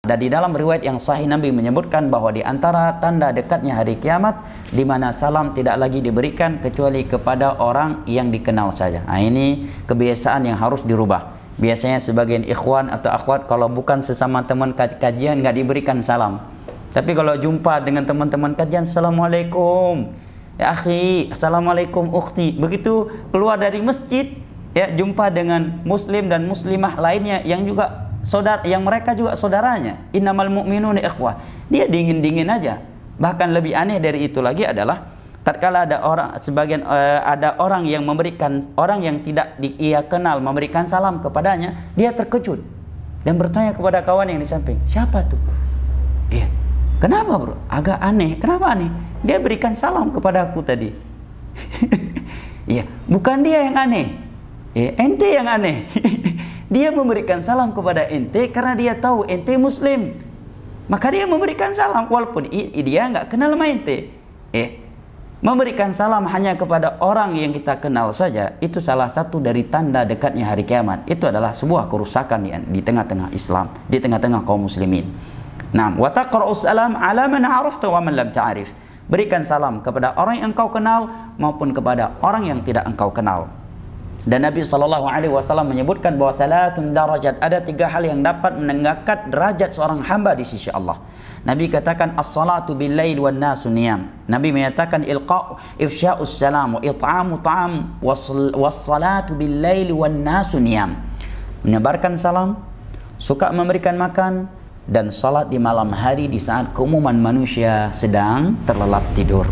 Dan di dalam riwayat yang sahih Nabi menyebutkan bahwa di antara tanda dekatnya hari kiamat di mana salam tidak lagi diberikan kecuali kepada orang yang dikenal saja. Nah, ini kebiasaan yang harus dirubah. Biasanya sebagian ikhwan atau akhwat kalau bukan sesama teman kajian nggak diberikan salam. Tapi kalau jumpa dengan teman-teman kajian, assalamualaikum ya akhi, assalamualaikum ukhti. Begitu keluar dari masjid, ya jumpa dengan muslim dan muslimah lainnya yang juga saudara, yang mereka juga saudaranya. Innamal mu'minuna ikhwah. Dia dingin-dingin aja. Bahkan lebih aneh dari itu lagi adalah tatkala ada orang sebagian ada orang yang memberikan, orang yang tidak ia kenal memberikan salam kepadanya, dia terkejut dan bertanya kepada kawan yang di samping, "Siapa tuh?" Iya. "Kenapa, Bro? Agak aneh." "Kenapa aneh?" "Dia berikan salam kepada aku tadi." Iya, bukan dia yang aneh. Ente yang aneh. Dia memberikan salam kepada ente karena dia tahu ente muslim. Maka dia memberikan salam walaupun dia nggak kenal sama ente. Memberikan salam hanya kepada orang yang kita kenal saja, itu salah satu dari tanda dekatnya hari kiamat. Itu adalah sebuah kerusakan di tengah-tengah Islam, di tengah-tengah kaum muslimin. Nah, wa taqra'us salam 'ala man 'arafta wa man lam ta'rif. Berikan salam kepada orang yang engkau kenal maupun kepada orang yang tidak engkau kenal. Dan Nabi SAW menyebutkan bahwa salatun darajat, ada 3 hal yang dapat meningkatkan derajat seorang hamba di sisi Allah. Nabi katakan as-salatu bil-lail wan nasu niyam. Nabi menyatakan ifsya'us salam wa it'amu ta'am was-salatu bil-lail wan nasu niyam. Menyebarkan salam, suka memberikan makan, dan salat di malam hari di saat keumuman manusia sedang terlelap tidur.